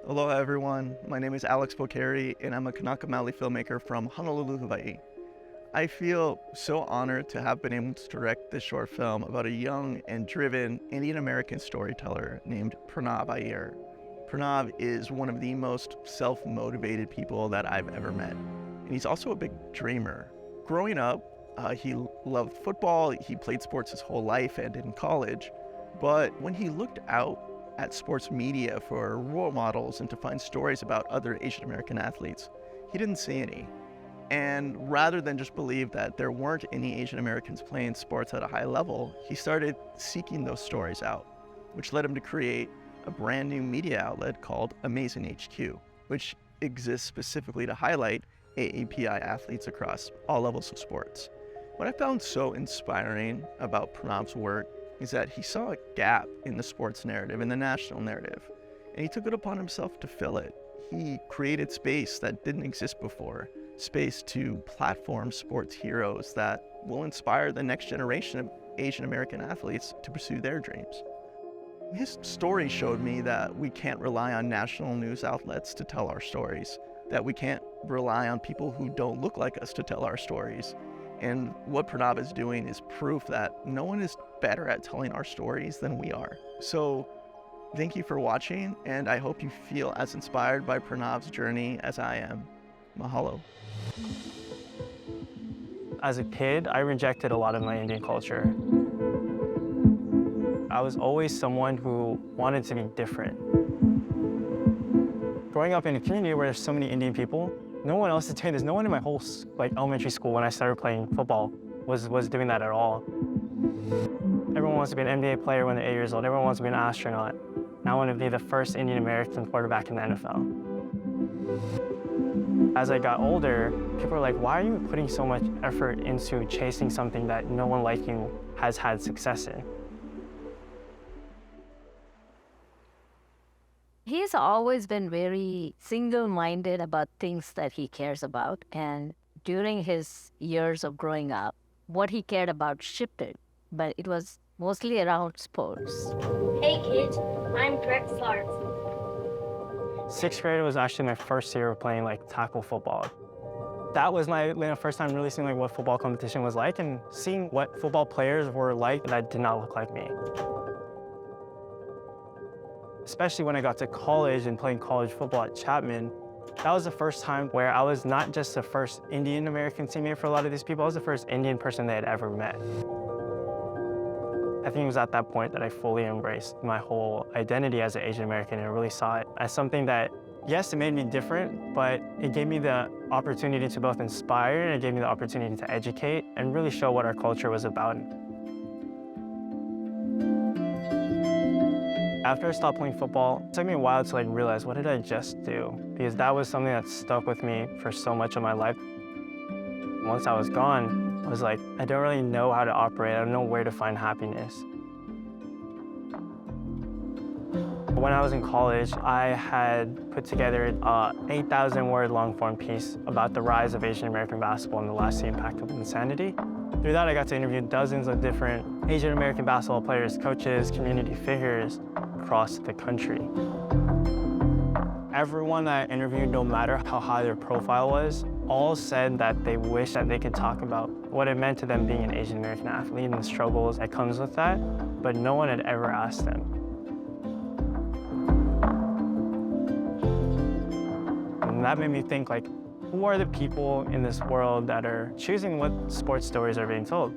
Hello everyone, my name is Alex Bocchieri and I'm a Kanaka Maoli filmmaker from Honolulu, Hawaii. I feel so honored to have been able to direct this short film about a young and driven Indian American storyteller named Pranav Iyer. Pranav is one of the most self-motivated people that I've ever met, and he's also a big dreamer. Growing up, he loved football, he played sports his whole life and in college, but when he looked out at sports media for role models and to find stories about other Asian American athletes, he didn't see any. And rather than just believe that there weren't any Asian Americans playing sports at a high level, he started seeking those stories out, which led him to create a brand new media outlet called Amazing HQ, which exists specifically to highlight AAPI athletes across all levels of sports. What I found so inspiring about Pranav's work is that he saw a gap in the sports narrative, in the national narrative, and he took it upon himself to fill it. He created space that didn't exist before, space to platform sports heroes that will inspire the next generation of Asian American athletes to pursue their dreams. His story showed me that we can't rely on national news outlets to tell our stories, that we can't rely on people who don't look like us to tell our stories. And what Pranav is doing is proof that no one is better at telling our stories than we are. So thank you for watching, and I hope you feel as inspired by Pranav's journey as I am. Mahalo. As a kid, I rejected a lot of my Indian culture. I was always someone who wanted to be different. Growing up in a community where there's so many Indian people, no one else is doing this. No one in my whole elementary school when I started playing football was doing that at all. Everyone wants to be an NBA player when they're 8 years old. Everyone wants to be an astronaut. And I want to be the first Indian American quarterback in the NFL. As I got older, people were like, why are you putting so much effort into chasing something that no one like you has had success in? He's always been very single-minded about things that he cares about. And during his years of growing up, what he cared about shifted, but it was mostly around sports. Hey kids, I'm Brett Clark. Sixth grade was actually my first year of playing tackle football. That was my first time really seeing what football competition was like and seeing what football players were like that did not look like me. Especially when I got to college and playing college football at Chapman, that was the first time where I was not just the first Indian American teammate for a lot of these people, I was the first Indian person they had ever met. I think it was at that point that I fully embraced my whole identity as an Asian American and really saw it as something that, yes, it made me different, but it gave me the opportunity to both inspire and it gave me the opportunity to educate and really show what our culture was about. After I stopped playing football, it took me a while to realize, what did I just do? Because that was something that stuck with me for so much of my life. Once I was gone, I was like, I don't really know how to operate. I don't know where to find happiness. When I was in college, I had put together an 8,000-word long-form piece about the rise of Asian American basketball and the lasting impact of insanity. Through that, I got to interview dozens of different Asian American basketball players, coaches, community figures across the country. Everyone that I interviewed, no matter how high their profile was, all said that they wish that they could talk about what it meant to them being an Asian American athlete and the struggles that comes with that, but no one had ever asked them. And that made me think, who are the people in this world that are choosing what sports stories are being told?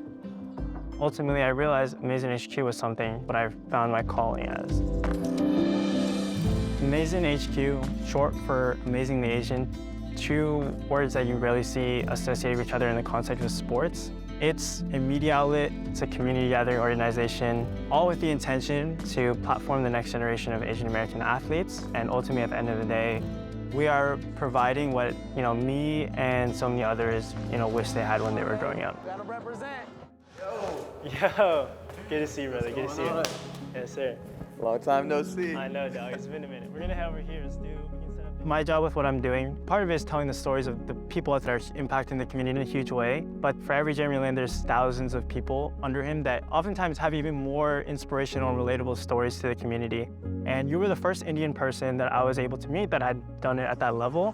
Ultimately, I realized Amazing HQ was something that I found my calling as. Amazing HQ, short for Amazingly Asian, two words that you rarely see associated with each other in the context of sports. It's a media outlet, it's a community gathering organization, all with the intention to platform the next generation of Asian American athletes. And ultimately, at the end of the day, we are providing what me and so many others wish they had when they were growing up. Gotta represent. Yo, good to see you, brother. Good to see you. Yes, sir. Long time no see. I know, dog. It's been a minute. We're gonna head over here, Stu. We can set up the My job with what I'm doing, part of it is telling the stories of the people that are impacting the community in a huge way. But for every Jeremy Lin, there's thousands of people under him that oftentimes have even more inspirational and relatable stories to the community. And you were the first Indian person that I was able to meet that had done it at that level.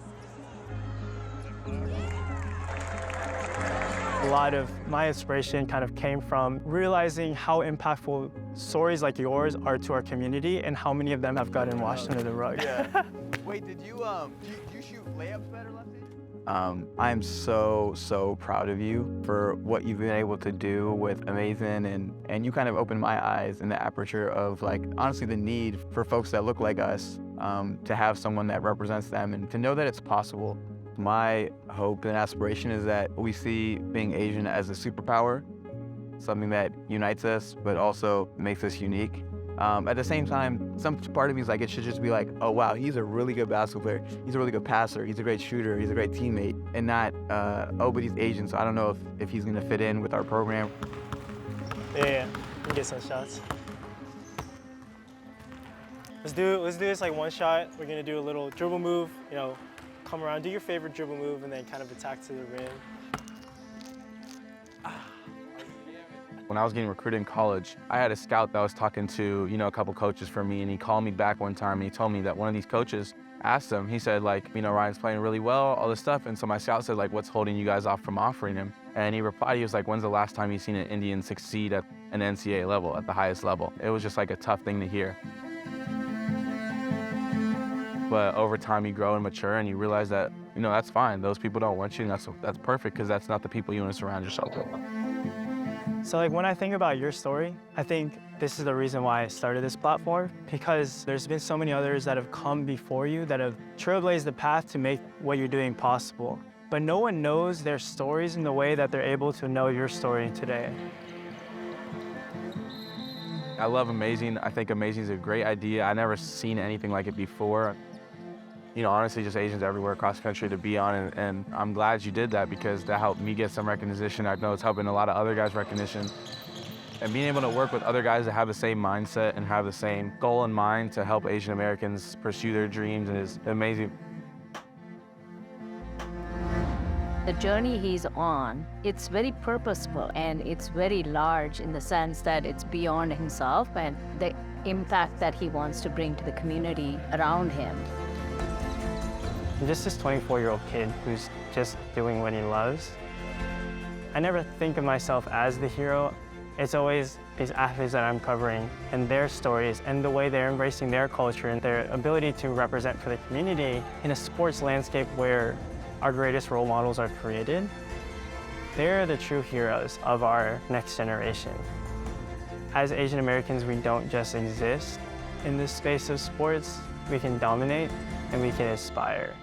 A lot of my inspiration kind of came from realizing how impactful stories like yours are to our community and how many of them have gotten washed under the rug. Yeah. Wait, do you shoot layups better lefty? I'm so proud of you for what you've been able to do with Amazing, and you kind of opened my eyes in the aperture of, like, honestly the need for folks that look like us to have someone that represents them and to know that it's possible. My hope and aspiration is that we see being Asian as a superpower, something that unites us but also makes us unique. At the same time, some part of me is like, it should just be like, oh wow, he's a really good basketball player, he's a really good passer, he's a great shooter, he's a great teammate, and not, oh, but he's Asian, so I don't know if he's gonna fit in with our program. Yeah, we can get some shots. Let's do this like one shot. We're gonna do a little dribble move, you know, come around, do your favorite dribble move, and then kind of attack to the rim. When I was getting recruited in college, I had a scout that was talking to, a couple coaches for me, and he called me back one time and he told me that one of these coaches asked him, he said, like, Ryan's playing really well, all this stuff, and so my scout said, like, what's holding you guys off from offering him? And he replied, he was like, when's the last time you've seen an Indian succeed at an NCAA level, at the highest level? It was just like a tough thing to hear. But over time you grow and mature and you realize that, that's fine. Those people don't want you, and that's perfect, because that's not the people you want to surround yourself with. So like when I think about your story, I think this is the reason why I started this platform, because there's been so many others that have come before you that have trailblazed the path to make what you're doing possible. But no one knows their stories in the way that they're able to know your story today. I love Amazing. I think Amazing is a great idea. I never seen anything like it before. Honestly, just Asians everywhere across the country to be on, and I'm glad you did that, because that helped me get some recognition. I know it's helping a lot of other guys recognition. And being able to work with other guys that have the same mindset and have the same goal in mind to help Asian Americans pursue their dreams is amazing. The journey he's on, it's very purposeful and it's very large in the sense that it's beyond himself and the impact that he wants to bring to the community around him. I'm just this 24-year-old kid who's just doing what he loves. I never think of myself as the hero. It's always these athletes that I'm covering and their stories and the way they're embracing their culture and their ability to represent for the community in a sports landscape where our greatest role models are created. They're the true heroes of our next generation. As Asian Americans, we don't just exist in this space of sports. We can dominate and we can inspire.